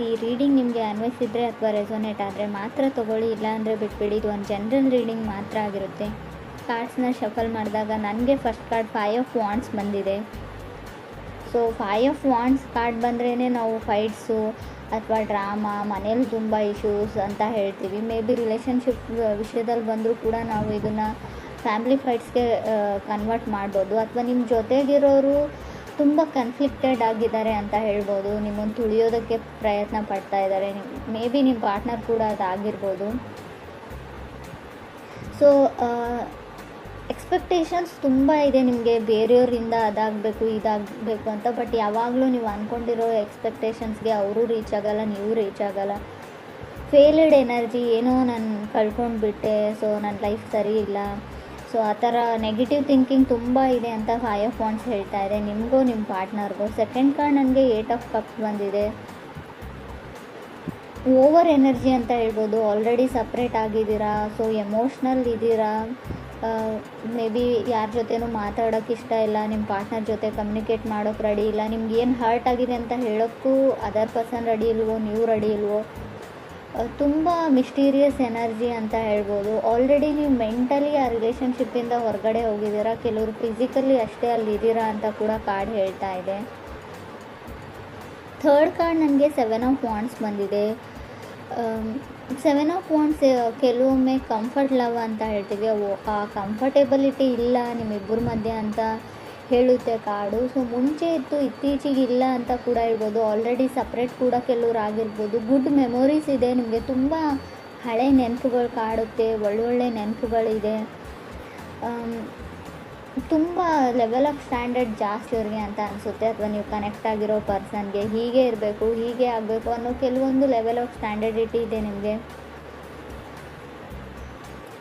ಈ ರೀಡಿಂಗ್ ನಿಮಗೆ ಅನ್ವಯಿಸಿದರೆ ಅಥವಾ ರೆಸೊನೇಟ್ ಆದರೆ ಮಾತ್ರ ತೊಗೊಳ್ಳಿ, ಇಲ್ಲಾಂದರೆ ಬಿಟ್ಬಿಡಿ. ಇದು ಒಂದು ಜನರಲ್ ರೀಡಿಂಗ್ ಮಾತ್ರ ಆಗಿರುತ್ತೆ. ಕಾರ್ಡ್ಸ್ನ ಶಫಲ್ ಮಾಡಿದಾಗ ನನಗೆ ಫಸ್ಟ್ ಕಾರ್ಡ್ 5 ಆಫ್ ವಾಂಡ್ಸ್ ಬಂದಿದೆ. ಸೊ 5 ಆಫ್ ವಾಂಡ್ಸ್ ಕಾರ್ಡ್ ಬಂದ್ರೇ ನಾವು ಫೈಟ್ಸು ಅಥವಾ ಡ್ರಾಮಾ, ಮನೇಲಿ ತುಂಬ ಇಶ್ಯೂಸ್ ಅಂತ ಹೇಳ್ತೀವಿ. ಮೇ ಬಿ ರಿಲೇಷನ್ಶಿಪ್ ವಿಷಯದಲ್ಲಿ ಬಂದರೂ ಕೂಡ ನಾವು ಇದನ್ನು ಫ್ಯಾಮಿಲಿ ಫೈಟ್ಸ್ಗೆ ಕನ್ವರ್ಟ್ ಮಾಡ್ಬೋದು. ಅಥವಾ ನಿಮ್ಮ ಜೊತೆಗಿರೋರು ತುಂಬ ಕನ್ಫ್ಲಿಕ್ಟೆಡ್ ಆಗಿದ್ದಾರೆ ಅಂತ ಹೇಳ್ಬೋದು. ನಿಮ್ಮನ್ನು ತುಳಿಯೋದಕ್ಕೆ ಪ್ರಯತ್ನ ಪಡ್ತಾ ಇದ್ದಾರೆ. ಮೇ ಬಿ ನಿಮ್ಮ ಪಾರ್ಟ್ನರ್ ಕೂಡ ಅದಾಗಿರ್ಬೋದು. ಸೊ ಎಕ್ಸ್ಪೆಕ್ಟೇಷನ್ಸ್ ತುಂಬ ಇದೆ ನಿಮಗೆ ಬೇರೆಯವರಿಂದ, ಅದಾಗಬೇಕು ಇದಾಗಬೇಕು ಅಂತ. ಬಟ್ ಯಾವಾಗಲೂ ನೀವು ಅಂದ್ಕೊಂಡಿರೋ ಎಕ್ಸ್ಪೆಕ್ಟೇಷನ್ಸ್ಗೆ ಅವರು ರೀಚ್ ಆಗೋಲ್ಲ, ನೀವು ರೀಚ್ ಆಗೋಲ್ಲ. ಫೇಲ್ಡ್ ಎನರ್ಜಿ, ಏನೋ ನಾನು ಕಳ್ಕೊಂಡ್ಬಿಟ್ಟೆ, ಸೊ ನನ್ನ ಲೈಫ್ ಸರಿ ಇಲ್ಲ, ಸೊ ಆ ಥರ ನೆಗೆಟಿವ್ ಥಿಂಕಿಂಗ್ ತುಂಬ ಇದೆ ಅಂತ 5 ಆಫ್ ವಾಂಡ್ಸ್ ಹೇಳ್ತಾ ಇದೆ ನಿಮಗೂ ನಿಮ್ಮ ಪಾರ್ಟ್ನರ್ಗೂ. ಸೆಕೆಂಡ್ ಕಾರ್ಡ್ ನನಗೆ 8 ಆಫ್ ಕಪ್ಸ್ ಬಂದಿದೆ. ಓವರ್ ಎನರ್ಜಿ ಅಂತ ಹೇಳ್ಬೋದು. ಆಲ್ರೆಡಿ ಸಪ್ರೇಟ್ ಆಗಿದ್ದೀರಾ, ಸೊ ಎಮೋಷ್ನಲ್ ಇದ್ದೀರಾ. ಮೇ ಬಿ ಯಾರ ಜೊತೆನೂ ಮಾತಾಡೋಕ್ಕೆ ಇಷ್ಟ ಇಲ್ಲ, ನಿಮ್ಮ ಪಾರ್ಟ್ನರ್ ಜೊತೆ ಕಮ್ಯುನಿಕೇಟ್ ಮಾಡೋಕ್ಕೆ ರೆಡಿ ಇಲ್ಲ. ನಿಮ್ಗೆ ಏನು ಹರ್ಟ್ ಆಗಿದೆ ಅಂತ ಹೇಳೋಕ್ಕೂ ಅದರ್ ಪರ್ಸನ್ ರೆಡಿ ಇಲ್ವೋ, ನೀವು ರೆಡಿ ಇಲ್ವೋ. ತುಂಬ ಮಿಸ್ಟೀರಿಯಸ್ ಎನರ್ಜಿ ಅಂತ ಹೇಳ್ಬೋದು. ಆಲ್ರೆಡಿ ನೀವು ಮೆಂಟಲಿ ಆ ರಿಲೇಷನ್ಶಿಪ್ಪಿಂದ ಹೊರಗಡೆ ಹೋಗಿದ್ದೀರಾ, ಕೆಲವರು ಫಿಸಿಕಲಿ ಅಷ್ಟೇ ಅಲ್ಲಿದ್ದೀರಾ ಅಂತ ಕೂಡ ಕಾರ್ಡ್ ಹೇಳ್ತಾ ಇದೆ. ಥರ್ಡ್ ಕಾರ್ಡ್ ನನಗೆ 7 ಆಫ್ ವಾಂಡ್ಸ್ ಬಂದಿದೆ. 7 ಆಫ್ ವಾಂಡ್ಸ್ ಕೆಲವೊಮ್ಮೆ ಕಂಫರ್ಟ್ ಲವ್ ಅಂತ ಹೇಳ್ತೀವಿ. ಆ ಕಂಫರ್ಟೇಬಲಿಟಿ ಇಲ್ಲ ನಿಮ್ಮಿಬ್ಬರ ಮಧ್ಯೆ ಅಂತ ಹೇಳುತ್ತೆ ಕಾರ್ಡು. ಸೊ ಮುಂಚೆ ಇತ್ತು, ಇತ್ತೀಚೆಗೆ ಇಲ್ಲ ಅಂತ ಕೂಡ ಹೇಳ್ಬೋದು. ಆಲ್ರೆಡಿ ಸಪ್ರೇಟ್ ಕೂಡ ಕೆಲವ್ರು ಆಗಿರ್ಬೋದು. ಗುಡ್ ಮೆಮೊರೀಸ್ ಇದೆ ನಿಮಗೆ, ತುಂಬ ಹಳೆ ನೆನಪುಗಳು ಕಾಡುತ್ತೆ, ಒಳ್ಳೊಳ್ಳೆ ನೆನಪುಗಳಿದೆ. ತುಂಬ ಲೆವೆಲ್ ಆಫ್ ಸ್ಟ್ಯಾಂಡರ್ಡ್ ಜಾಸ್ತಿ ಅವ್ರಿಗೆ ಅಂತ ಅನಿಸುತ್ತೆ. ಅಥವಾ ನೀವು ಕನೆಕ್ಟ್ ಆಗಿರೋ ಪರ್ಸನ್ಗೆ ಹೀಗೆ ಇರಬೇಕು, ಹೀಗೆ ಆಗಬೇಕು ಅನ್ನೋ ಕೆಲವೊಂದು ಲೆವೆಲ್ ಆಫ್ ಸ್ಟ್ಯಾಂಡರ್ಡಿಟಿ ಇದೆ ನಿಮಗೆ.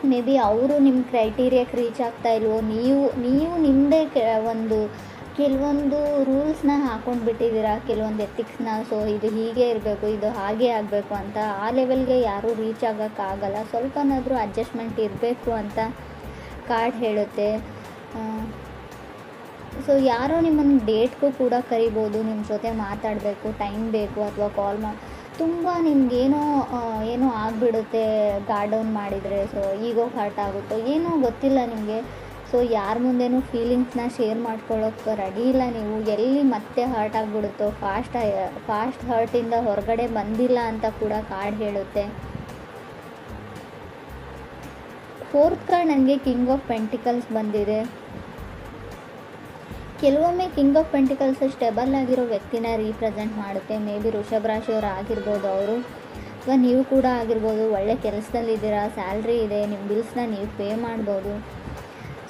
ಮೇ ಬಿ ಅವರು ನಿಮ್ಮ ಕ್ರೈಟೀರಿಯಾಕ್ಕೆ ರೀಚ್ ಆಗ್ತಾ ಇಲ್ವೋ, ನೀವು ನಿಮ್ಮದೇ ಒಂದು ಕೆಲವೊಂದು ರೂಲ್ಸ್ನ ಹಾಕ್ಕೊಂಡು ಬಿಟ್ಟಿದ್ದೀರಾ, ಕೆಲವೊಂದು ಎಥಿಕ್ಸ್ನ. ಸೊ ಇದು ಹೀಗೆ ಇರಬೇಕು, ಇದು ಹಾಗೆ ಆಗಬೇಕು ಅಂತ. ಆ ಲೆವೆಲ್ಗೆ ಯಾರೂ ರೀಚ್ ಆಗೋಕ್ಕಾಗಲ್ಲ. ಸ್ವಲ್ಪನಾದರೂ ಅಡ್ಜಸ್ಟ್ಮೆಂಟ್ ಇರಬೇಕು ಅಂತ ಕಾರ್ಡ್ ಹೇಳುತ್ತೆ. ಸೊ ಯಾರೋ ನಿಮ್ಮನ್ನು ಡೇಟ್ಗೂ ಕೂಡ ಕರಿಬೋದು, ನಿಮ್ಮ ಜೊತೆ ಮಾತಾಡಬೇಕು, ಟೈಮ್ ಬೇಕು, ಅಥವಾ ಕಾಲ್ ತುಂಬ ನಿಮಗೇನೋ ಏನೋ ಆಗಿಬಿಡುತ್ತೆ ಗಾರ್ಡ್ ಡೌನ್ ಮಾಡಿದರೆ. ಸೊ ಈಗೋ ಹರ್ಟ್ ಆಗುತ್ತೋ ಏನೋ ಗೊತ್ತಿಲ್ಲ ನಿಮಗೆ. ಸೊ ಯಾರ ಮುಂದೆನೂ ಫೀಲಿಂಗ್ಸ್ನ ಶೇರ್ ಮಾಡ್ಕೊಳ್ಳೋಕ್ಕೆ ರೆಡಿ ಇಲ್ಲ ನೀವು. ಎಲ್ಲಿ ಮತ್ತೆ ಹರ್ಟ್ ಆಗಿಬಿಡುತ್ತೋ, ಫಾಸ್ಟ್ ಹರ್ಟಿಂದ ಹೊರಗಡೆ ಬಂದಿಲ್ಲ ಅಂತ ಕೂಡ ಕಾರ್ಡ್ ಹೇಳುತ್ತೆ. ಫೋರ್ತ್ ಕಾರ್ಡ್ ನನಗೆ ಕಿಂಗ್ ಆಫ್ ಪೆಂಟಿಕಲ್ಸ್ ಬಂದಿದೆ. ಕೆಲವೊಮ್ಮೆ ಕಿಂಗ್ ಆಫ್ ಪೆಂಟಿಕಲ್ಸ್ ಸ್ಟೆಬಲ್ ಆಗಿರೋ ವ್ಯಕ್ತಿನ ರೀಪ್ರೆಸೆಂಟ್ ಮಾಡುತ್ತೆ. ಮೇ ಬಿ ವೃಷಭ ರಾಶಿಯವರು ಆಗಿರ್ಬೋದು ಅವರು, ಅಥವಾ ನೀವು ಕೂಡ ಆಗಿರ್ಬೋದು. ಒಳ್ಳೆ ಕೆಲಸದಲ್ಲಿದ್ದೀರಾ, ಸ್ಯಾಲ್ರಿ ಇದೆ, ನಿಮ್ಮ ಬಿಲ್ಸ್ನ ನೀವು ಪೇ ಮಾಡ್ಬೋದು.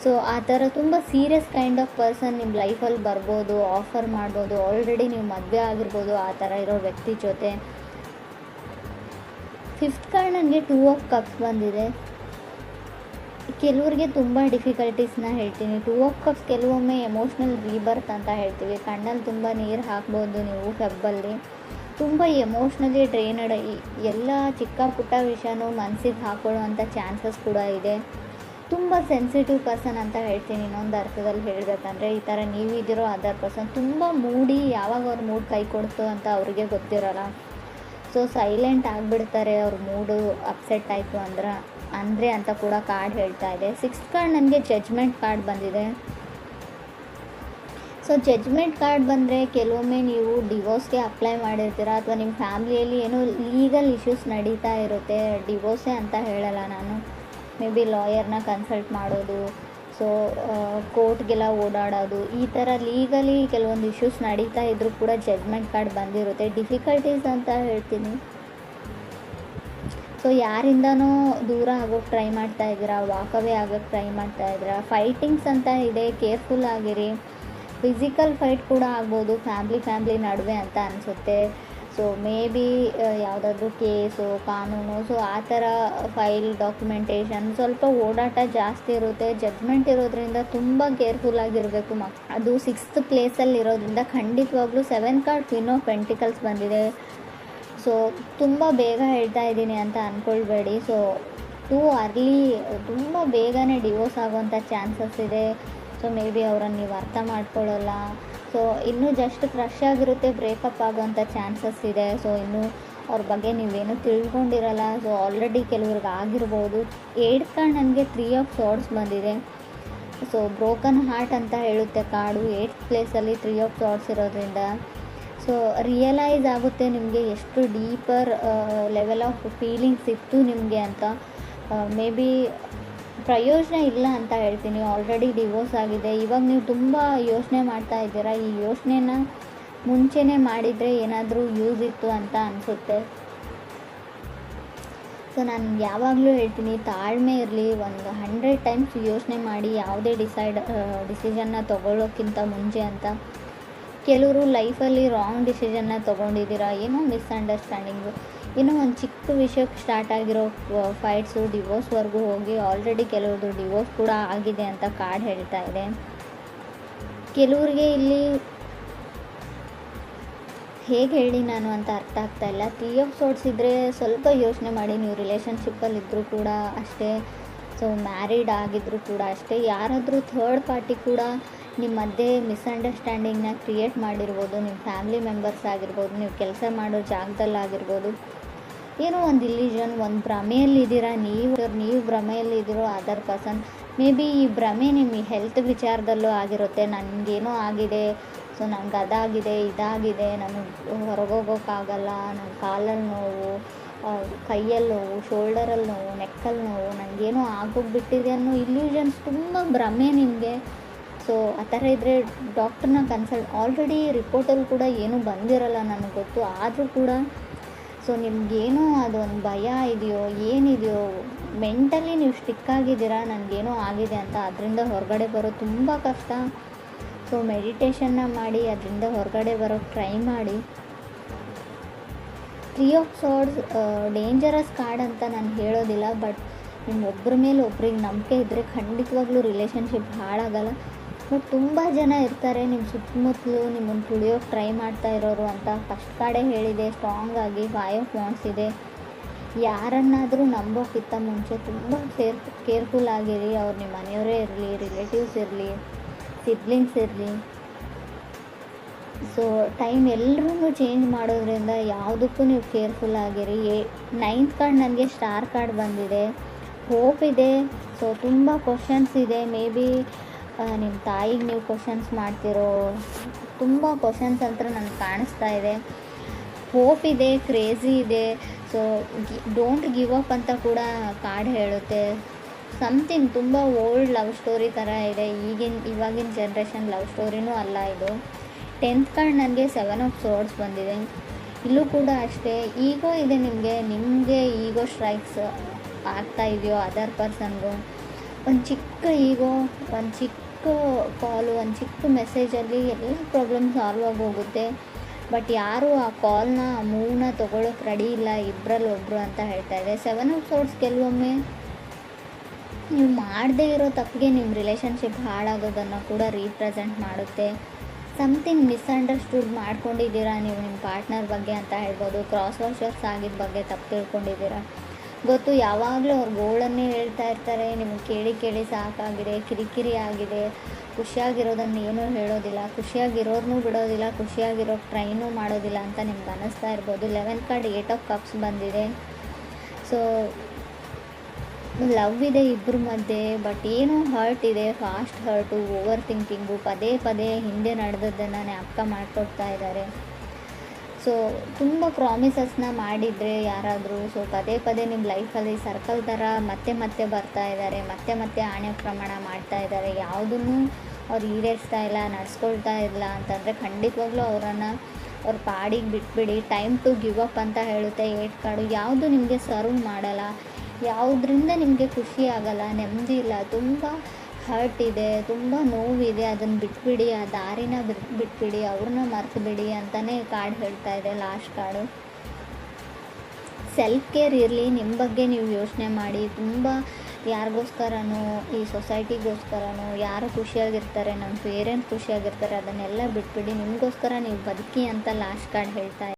ಸೊ ಆ ಥರ ತುಂಬ ಸೀರಿಯಸ್ ಕೈಂಡ್ ಆಫ್ ಪರ್ಸನ್ ನಿಮ್ಮ ಲೈಫಲ್ಲಿ ಬರ್ಬೋದು, ಆಫರ್ ಮಾಡ್ಬೋದು. ಆಲ್ರೆಡಿ ನೀವು ಮದುವೆ ಆಗಿರ್ಬೋದು ಆ ಥರ ಇರೋ ವ್ಯಕ್ತಿ ಜೊತೆ. ಫಿಫ್ತ್ ಕಾರ್ಡ್ ನನಗೆ 2 ಆಫ್ ಕಪ್ಸ್ ಬಂದಿದೆ. ಕೆಲವರಿಗೆ ತುಂಬ ಡಿಫಿಕಲ್ಟೀಸ್ನ ಹೇಳ್ತೀನಿ. 2 ಆಫ್ ಕಪ್ಸ್ ಕೆಲವೊಮ್ಮೆ ಎಮೋಷ್ನಲ್ ರೀಬರ್ತ್ ಅಂತ ಹೇಳ್ತೀವಿ. ಕಣ್ಣಲ್ಲಿ ತುಂಬ ನೀರು ಹಾಕ್ಬೋದು ನೀವು ಫೆಬ್ಬಲ್ಲಿ. ತುಂಬ ಎಮೋಷ್ನಲಿ ಡ್ರೈನಡ್, ಎಲ್ಲ ಚಿಕ್ಕ ಪುಟ್ಟ ವಿಷಯನೂ ಮನಸ್ಸಿಗೆ ಹಾಕೊಳ್ಳುವಂಥ ಚಾನ್ಸಸ್ ಕೂಡ ಇದೆ. ತುಂಬ ಸೆನ್ಸಿಟಿವ್ ಪರ್ಸನ್ ಅಂತ ಹೇಳ್ತೀನಿ ಇನ್ನೊಂದು ಅರ್ಥದಲ್ಲಿ ಹೇಳಬೇಕಂದ್ರೆ. ಈ ಥರ ನೀವಿದ್ದೀರೋ ಅದರ್ ಪರ್ಸನ್ ತುಂಬ ಮೂಡಿ, ಯಾವಾಗ ಅವ್ರ ಮೂಡ್ ಕೈ ಕೊಡ್ತು ಅಂತ ಅವ್ರಿಗೆ ಗೊತ್ತಿರೋಲ್ಲ. ಸೊ ಸೈಲೆಂಟ್ ಆಗಿಬಿಡ್ತಾರೆ ಅವ್ರ ಮೂಡು ಅಪ್ಸೆಟ್ ಆಯಿತು ಅಂದರೆ ಅಂತ ಕೂಡ ಕಾರ್ಡ್ ಹೇಳ್ತಾ ಇದೆ. 6th ಕಾರ್ಡ್ ನನಗೆ ಜಡ್ಜ್ಮೆಂಟ್ ಕಾರ್ಡ್ ಬಂದಿದೆ. ಸೊ ಜಡ್ಜ್ಮೆಂಟ್ ಕಾರ್ಡ್ ಬಂದರೆ ಕೆಲವೊಮ್ಮೆ ನೀವು ಡಿವೋರ್ಸ್ಗೆ ಅಪ್ಲೈ ಮಾಡಿರ್ತೀರ, ಅಥವಾ ನಿಮ್ಮ ಫ್ಯಾಮ್ಲಿಯಲ್ಲಿ ಏನೋ ಲೀಗಲ್ ಇಶ್ಯೂಸ್ ನಡೀತಾ ಇರುತ್ತೆ. ಡಿವೋರ್ಸೇ ಅಂತ ಹೇಳಲ್ಲ ನಾನು, ಮೇ ಬಿ ಲಾಯರ್ನ ಕನ್ಸಲ್ಟ್ ಮಾಡೋದು, ಸೊ ಕೋರ್ಟ್ಗೆಲ್ಲ ಓಡಾಡೋದು, ಈ ಥರ ಲೀಗಲಿ ಕೆಲವೊಂದು ಇಶ್ಯೂಸ್ ನಡೀತಾ ಇದ್ದರೂ ಕೂಡ ಜಡ್ಜ್ಮೆಂಟ್ ಕಾರ್ಡ್ ಬಂದಿರುತ್ತೆ. ಡಿಫಿಕಲ್ಟೀಸ್ ಅಂತ ಹೇಳ್ತೀನಿ. ಸೊ ಯಾರಿಂದನೋ ದೂರ ಆಗೋಕ್ಕೆ ಟ್ರೈ ಮಾಡ್ತಾ ಇದ್ದೀರಾ, ವಾಕವೇ ಆಗೋಕ್ಕೆ ಟ್ರೈ ಮಾಡ್ತಾ ಇದ್ದೀರಾ. ಫೈಟಿಂಗ್ಸ್ ಅಂತ ಇದೆ, ಕೇರ್ಫುಲ್ ಆಗಿರಿ. ಫಿಸಿಕಲ್ ಫೈಟ್ ಕೂಡ ಆಗ್ಬೋದು ಫ್ಯಾಮ್ಲಿ ನಡುವೆ ಅಂತ ಅನಿಸುತ್ತೆ. ಸೊ ಮೇ ಬಿ ಯಾವುದಾದ್ರೂ ಕೇಸು, ಕಾನೂನು, ಸೊ ಆ ಥರ ಫೈಲ್ ಡಾಕ್ಯುಮೆಂಟೇಷನ್ ಸ್ವಲ್ಪ ಓಡಾಟ ಜಾಸ್ತಿ ಇರುತ್ತೆ. ಜಡ್ಜ್ಮೆಂಟ್ ಇರೋದ್ರಿಂದ ತುಂಬ ಕೇರ್ಫುಲ್ ಆಗಿರಬೇಕು. ಅದು 6th ಪ್ಲೇಸಲ್ಲಿ ಇರೋದ್ರಿಂದ ಖಂಡಿತವಾಗ್ಲೂ 7th card queen of pentacles ಬಂದಿದೆ. ಸೊ ತುಂಬ ಬೇಗ ಹೇಳ್ತಾ ಇದ್ದೀನಿ ಅಂತ ಅಂದ್ಕೊಳ್ಬೇಡಿ. ಸೊ ಟೂ ಅರ್ಲಿ, ತುಂಬ ಬೇಗನೆ ಡಿವೋರ್ಸ್ ಆಗೋವಂಥ ಚಾನ್ಸಸ್ ಇದೆ. ಸೊ ಮೇ ಬಿ ಅವರನ್ನು ನೀವು ಅರ್ಥ ಮಾಡ್ಕೊಳ್ಳಲ್ಲ, ಸೊ ಇನ್ನೂ ಜಸ್ಟ್ ಕ್ರಶ್ ಆಗಿರುತ್ತೆ, ಬ್ರೇಕಪ್ ಆಗೋವಂಥ ಚಾನ್ಸಸ್ ಇದೆ. ಸೊ ಇನ್ನೂ ಅವ್ರ ಬಗ್ಗೆ ನೀವೇನು ತಿಳ್ಕೊಂಡಿರಲ್ಲ. ಸೊ ಆಲ್ರೆಡಿ ಕೆಲವ್ರಿಗೆ ಆಗಿರ್ಬೋದು. 8th ಕಾರ್ಡ್ ನನಗೆ 3 ಆಫ್ ಸಾರ್ಡ್ಸ್ ಬಂದಿದೆ. ಸೊ ಬ್ರೋಕನ್ ಹಾರ್ಟ್ ಅಂತ ಹೇಳುತ್ತೆ ಕಾರ್ಡು. 8th ಪ್ಲೇಸಲ್ಲಿ 3 ಆಫ್ ಸಾರ್ಡ್ಸ್ ಇರೋದ್ರಿಂದ ಸೊ ರಿಯಲೈಸ್ ಆಗುತ್ತೆ ನಿಮಗೆ ಎಷ್ಟು ಡೀಪರ್ ಲೆವೆಲ್ ಆಫ್ ಫೀಲಿಂಗ್ಸ್ ಇತ್ತು ನಿಮಗೆ ಅಂತ. ಮೇ ಬಿ ಪ್ರಯೋಜನ ಇಲ್ಲ ಅಂತ ಹೇಳ್ತೀನಿ. ಆಲ್ರೆಡಿ ಡಿವೋರ್ಸ್ ಆಗಿದೆ. ಇವಾಗ ನೀವು ತುಂಬ ಯೋಚನೆ ಮಾಡ್ತಾ ಇದ್ದೀರಾ. ಈ ಯೋಚನೆನ ಮುಂಚೆನೇ ಮಾಡಿದರೆ ಏನಾದರೂ ಯೂಸ್ ಇತ್ತು ಅಂತ ಅನಿಸುತ್ತೆ. ಸೊ ನಾನು ಯಾವಾಗಲೂ ಹೇಳ್ತೀನಿ, ತಾಳ್ಮೆ ಇರಲಿ. ಒಂದು 100 ಟೈಮ್ಸ್ ಯೋಚನೆ ಮಾಡಿ ಯಾವುದೇ ಡಿಸಿಷನ್ನ ತೊಗೊಳ್ಳೋಕ್ಕಿಂತ ಮುಂಚೆ ಅಂತ. ಕೆಲವರು ಲೈಫಲ್ಲಿ ರಾಂಗ್ ಡಿಸಿಷನ್ನ ತೊಗೊಂಡಿದ್ದೀರಾ, ಏನೋ ಮಿಸ್ಅಂಡರ್ಸ್ಟ್ಯಾಂಡಿಂಗು, ಏನೋ ಒಂದು ಚಿಕ್ಕ ವಿಷಯಕ್ಕೆ ಸ್ಟಾರ್ಟ್ ಆಗಿರೋ ಫೈಟ್ಸು ಡಿವೋರ್ಸ್ವರೆಗೂ ಹೋಗಿ ಆಲ್ರೆಡಿ ಕೆಲವ್ರದ್ದು ಡಿವೋರ್ಸ್ ಕೂಡ ಆಗಿದೆ ಅಂತ ಕಾರ್ಡ್ ಹೇಳ್ತಾ ಇದೆ. ಕೆಲವ್ರಿಗೆ ಇಲ್ಲಿ ಹೇಗೆ ಹೇಳಿ ನಾನು ಅಂತ ಅರ್ಥ ಆಗ್ತಾಯಿಲ್ಲ. 3 ಆಫ್ ಸಾರ್ಡ್ಸ್ ಇದ್ದರೆ ಸ್ವಲ್ಪ ಯೋಚನೆ ಮಾಡಿ. ನೀವು ರಿಲೇಷನ್ಶಿಪ್ಪಲ್ಲಿದ್ದರೂ ಕೂಡ ಅಷ್ಟೇ, ಸೊ ಮ್ಯಾರಿಡ್ ಆಗಿದ್ದರೂ ಕೂಡ ಅಷ್ಟೇ, ಯಾರಾದರೂ ಥರ್ಡ್ ಪಾರ್ಟಿ ಕೂಡ ನಿಮ್ಮ ಮಧ್ಯೆ ಮಿಸ್ಅಂಡರ್ಸ್ಟ್ಯಾಂಡಿಂಗ್ನ ಕ್ರಿಯೇಟ್ ಮಾಡಿರ್ಬೋದು. ನಿಮ್ಮ ಫ್ಯಾಮಿಲಿ ಮೆಂಬರ್ಸ್ ಆಗಿರ್ಬೋದು, ನೀವು ಕೆಲಸ ಮಾಡೋ ಜಾಗದಲ್ಲಾಗಿರ್ಬೋದು. ಏನೋ ಒಂದು ಇಲ್ಯೂಷನ್, ಒಂದು ಭ್ರಮೆಯಲ್ಲಿದ್ದೀರಾ ನೀವು ಭ್ರಮೆಯಲ್ಲಿದ್ದೀರೋ ಅದರ್ ಪರ್ಸನ್. ಮೇ ಬಿ ಈ ಭ್ರಮೆ ನಿಮ್ಮ ಹೆಲ್ತ್ ವಿಚಾರದಲ್ಲೂ ಆಗಿರುತ್ತೆ. ನನಗೇನೋ ಆಗಿದೆ, ಸೊ ನನಗೆ ಅದಾಗಿದೆ, ಇದಾಗಿದೆ, ನನಗೆ ಹೊರಗೋಗೋಕ್ಕಾಗಲ್ಲ, ನನ್ನ ಕಾಲಲ್ಲಿ ನೋವು, ಕೈಯಲ್ಲಿ ನೋವು, ಶೋಲ್ಡರಲ್ಲಿ ನೋವು, ನೆಕ್ಕಲ್ಲಿ ನೋವು, ನನಗೇನೋ ಆಗೋಗ್ಬಿಟ್ಟಿದೆ ಅನ್ನೋ ಇಲ್ಯೂಷನ್ಸ್ ತುಂಬ ಭ್ರಮೆ ನಿಮಗೆ. ಸೊ ಆ ಥರ ಇದ್ದರೆ ಡಾಕ್ಟ್ರನ್ನ ಕನ್ಸಲ್ಟ್. ಆಲ್ರೆಡಿ ರಿಪೋರ್ಟಲ್ಲಿ ಕೂಡ ಏನೂ ಬಂದಿರಲ್ಲ ನನಗೆ ಗೊತ್ತು. ಆದರೂ ಕೂಡ ಸೊ ನಿಮಗೇನೋ ಅದೊಂದು ಭಯ ಇದೆಯೋ ಏನಿದೆಯೋ, ಮೆಂಟಲಿ ನೀವು ಸ್ಟಿಕ್ ಆಗಿದ್ದೀರಾ ನನಗೇನೋ ಆಗಿದೆ ಅಂತ. ಅದರಿಂದ ಹೊರಗಡೆ ಬರೋದು ತುಂಬ ಕಷ್ಟ. ಸೊ ಮೆಡಿಟೇಷನ್ನ ಮಾಡಿ ಅದರಿಂದ ಹೊರಗಡೆ ಬರೋಕ್ಕೆ ಟ್ರೈ ಮಾಡಿ. 3 ಆಫ್ ಸಾರ್ಡ್ಸ್ ಡೇಂಜರಸ್ ಕಾರ್ಡ್ ಅಂತ ನಾನು ಹೇಳೋದಿಲ್ಲ. ಬಟ್ ನಿಮ್ಮ ಒಬ್ಬರ ಮೇಲೆ ಒಬ್ರಿಗೆ ನಂಬಿಕೆ ಇದ್ದರೆ ಖಂಡಿತವಾಗ್ಲೂ ರಿಲೇಷನ್ಶಿಪ್ ಹಾಳಾಗಲ್ಲ. ಬಟ್ ತುಂಬ ಜನ ಇರ್ತಾರೆ ನಿಮ್ಮ ಸುತ್ತಮುತ್ತಲು ನಿಮ್ಮನ್ನು ತುಳಿಯೋಕ್ಕೆ ಟ್ರೈ ಮಾಡ್ತಾ ಇರೋರು ಅಂತ ಫಸ್ಟ್ ಕಾರ್ಡೇ ಹೇಳಿದೆ. ಸ್ಟ್ರಾಂಗ್ ಆಗಿ 5 ಆಫ್ ವಾಂಡ್ಸ್ ಇದೆ. ಯಾರನ್ನಾದರೂ ನಂಬೋಕ್ಕಿಂತ ಮುಂಚೆ ತುಂಬ ಕೇರ್ಫುಲ್ ಆಗಿರಿ. ಅವ್ರು ನಿಮ್ಮ ಮನೆಯವರೇ ಇರಲಿ, ರಿಲೇಟಿವ್ಸ್ ಇರಲಿ, ಸಿಬ್ಲಿಂಗ್ಸ್ ಇರಲಿ. ಸೊ ಟೈಮ್ ಎಲ್ಲರೂ ಚೇಂಜ್ ಮಾಡೋದ್ರಿಂದ ಯಾವುದಕ್ಕೂ ನೀವು ಕೇರ್ಫುಲ್ ಆಗಿರಿ. 9th ಕಾರ್ಡ್ ನನಗೆ ಸ್ಟಾರ್ ಕಾರ್ಡ್ ಬಂದಿದೆ. ಹೋಪ್ ಇದೆ. ಸೊ ತುಂಬ ಕ್ವಶನ್ಸ್ ಇದೆ. ಮೇ ಬಿ ನಿಮ್ಮ ತಾಯಿಗೆ ನೀವು ಕ್ವಶನ್ಸ್ ಮಾಡ್ತಿರೋ ತುಂಬ ಕ್ವಶನ್ಸ್ ಅಂತ ನನಗೆ ಕಾಣಿಸ್ತಾ ಇದೆ. ಹೋಪ್ ಇದೆ, ಕ್ರೇಜಿ ಇದೆ. ಸೊ ಡೋಂಟ್ ಗಿವ್ ಅಪ್ ಅಂತ ಕೂಡ ಕಾರ್ಡ್ ಹೇಳುತ್ತೆ. ಸಮಥಿಂಗ್ ತುಂಬ ಓಲ್ಡ್ ಲವ್ ಸ್ಟೋರಿ ಥರ ಇದೆ. ಇವಾಗಿನ ಜನ್ರೇಷನ್ ಲವ್ ಸ್ಟೋರಿನೂ ಅಲ್ಲ ಇದು. 10th ಕಾರ್ಡ್ ನನಗೆ 7 ಆಫ್ ಸಾರ್ಡ್ಸ್ ಬಂದಿದೆ. ಇಲ್ಲೂ ಕೂಡ ಅಷ್ಟೇ, ಈಗೋ ಇದೆ ನಿಮಗೆ ಈಗೋ ಸ್ಟ್ರೈಕ್ಸ್ ಆಗ್ತಾ ಇದೆಯೋ ಅದರ್ ಪರ್ಸನ್ಗೂ. ಒಂದು ಚಿಕ್ಕ ಈಗೋ, ಒಂದು ಚಿಕ್ಕ ಕಾಲು, ಒಂದು ಚಿಕ್ಕ ಮೆಸೇಜಲ್ಲಿ ಎಲ್ಲ ಪ್ರಾಬ್ಲಮ್ ಸಾಲ್ವ್ ಆಗಿ ಹೋಗುತ್ತೆ. ಬಟ್ ಯಾರೂ ಆ ಕಾಲ್ನ ಮೂವ್ನ ತೊಗೊಳಕ್ಕೆ ರೆಡಿ ಇಲ್ಲ, ಇಬ್ಬರಲ್ಲಿ ಒಬ್ಬರು ಅಂತ ಹೇಳ್ತಾ ಇದೆ. 7 ಆಫ್ ಸಾರ್ಡ್ಸ್ ಕೆಲವೊಮ್ಮೆ ನೀವು ಮಾಡದೇ ಇರೋ ತಪ್ಪಿಗೆ ನಿಮ್ಮ ರಿಲೇಷನ್ಶಿಪ್ ಹಾಳಾಗೋದನ್ನು ಕೂಡ ರೀಪ್ರೆಸೆಂಟ್ ಮಾಡುತ್ತೆ. ಸಮಥಿಂಗ್ ಮಿಸ್ಅಂಡರ್ಸ್ಟುಡ್ ಮಾಡ್ಕೊಂಡಿದ್ದೀರಾ ನೀವು ನಿಮ್ಮ ಪಾರ್ಟ್ನರ್ ಬಗ್ಗೆ ಅಂತ ಹೇಳ್ಬೋದು. ಕ್ರಾಸ್ ವಾಷರ್ಸ್ ಆಗಿದ್ದ ಬಗ್ಗೆ ತಪ್ಪು ತಿಳ್ಕೊಂಡಿದ್ದೀರಾ. ಗೊತ್ತು, ಯಾವಾಗಲೂ ಅವ್ರ ಗೋಳನ್ನೇ ಹೇಳ್ತಾ ಇರ್ತಾರೆ. ನಿಮಗೆ ಕೇಳಿ ಸಾಕಾಗಿದೆ, ಕಿರಿಕಿರಿ ಆಗಿದೆ. ಖುಷಿಯಾಗಿರೋದನ್ನು ಏನೂ ಹೇಳೋದಿಲ್ಲ, ಖುಷಿಯಾಗಿರೋರ್ನೂ ಬಿಡೋದಿಲ್ಲ, ಖುಷಿಯಾಗಿರೋಕ್ಕೆ ಟ್ರೈನೂ ಮಾಡೋದಿಲ್ಲ ಅಂತ ನಿಮ್ಗೆ ಅನ್ನಿಸ್ತಾ ಇರ್ಬೋದು. 11th ಕಾರ್ಡ್ 8 ಆಫ್ ಕಪ್ಸ್ ಬಂದಿದೆ. ಸೊ ಲವ್ ಇದೆ ಇಬ್ಬರ ಮಧ್ಯೆ, ಬಟ್ ಏನೋ ಹರ್ಟ್ ಇದೆ, ಫಾಸ್ಟ್ ಹರ್ಟು, ಓವರ್ ಥಿಂಕಿಂಗು, ಪದೇ ಹಿಂದೆ ನಡೆದದ್ದನ್ನು ಜ್ಞಾಪಕ ಮಾಡ್ಕೊಡ್ತಾ ಇದ್ದಾರೆ. ಸೊ ತುಂಬ ಪ್ರಾಮಿಸಸ್ನ ಮಾಡಿದರೆ ಯಾರಾದರೂ, ಸೊ ಪದೇ ನಿಮ್ಮ ಲೈಫಲ್ಲಿ ಸರ್ಕಲ್ ಥರ ಮತ್ತೆ ಬರ್ತಾ ಇದ್ದಾರೆ, ಮತ್ತೆ ಆಣೆ ಪ್ರಮಾಣ ಮಾಡ್ತಾ ಇದ್ದಾರೆ. ಯಾವುದನ್ನು ಅವ್ರು ಈಡೇರಿಸ್ತಾ ಇಲ್ಲ, ನಡೆಸ್ಕೊಳ್ತಾ ಇಲ್ಲ ಅಂತಂದರೆ ಖಂಡಿತವಾಗ್ಲೂ ಅವರನ್ನು ಅವ್ರ ಪಾಡಿಗೆ ಬಿಟ್ಬಿಡಿ. ಟೈಮ್ ಟು ಗಿವ್ ಅಪ್ ಅಂತ ಹೇಳುತ್ತೆ 8 ಕಾರ್ಡು. ಯಾವುದು ನಿಮಗೆ ಸರ್ವ್ ಮಾಡಲ್ಲ, ಯಾವುದರಿಂದ ನಿಮಗೆ ಖುಷಿ ಆಗಲ್ಲ, ನೆಮ್ಮದಿ ಇಲ್ಲ, ತುಂಬ ಹರ್ಟ್ ಇದೆ, ತುಂಬ ನೋವಿದೆ, ಅದನ್ನು ಬಿಟ್ಬಿಡಿ, ಆ ದಾರಿನ ಬಿಟ್ಬಿಡಿ, ಅವ್ರನ್ನ ಮರ್ತು ಬಿಡಿ ಅಂತಲೇ ಕಾರ್ಡ್ ಹೇಳ್ತಾ ಇದೆ ಲಾಸ್ಟ್ ಕಾರ್ಡು. ಸೆಲ್ಫ್ ಕೇರ್ ಇರಲಿ, ನಿಮ್ಮ ಬಗ್ಗೆ ನೀವು ಯೋಚನೆ ಮಾಡಿ. ತುಂಬ ಯಾರಿಗೋಸ್ಕರನೋ, ಈ ಸೊಸೈಟಿಗೋಸ್ಕರನೋ, ಯಾರು ಖುಷಿಯಾಗಿರ್ತಾರೆ, ನಮ್ಮ ಪೇರೆಂಟ್ಸ್ ಖುಷಿಯಾಗಿರ್ತಾರೆ, ಅದನ್ನೆಲ್ಲ ಬಿಟ್ಬಿಡಿ, ನಿಮಗೋಸ್ಕರ ನೀವು ಬದುಕಿ ಅಂತ ಲಾಸ್ಟ್ ಕಾರ್ಡ್ ಹೇಳ್ತಾ ಇದೆ.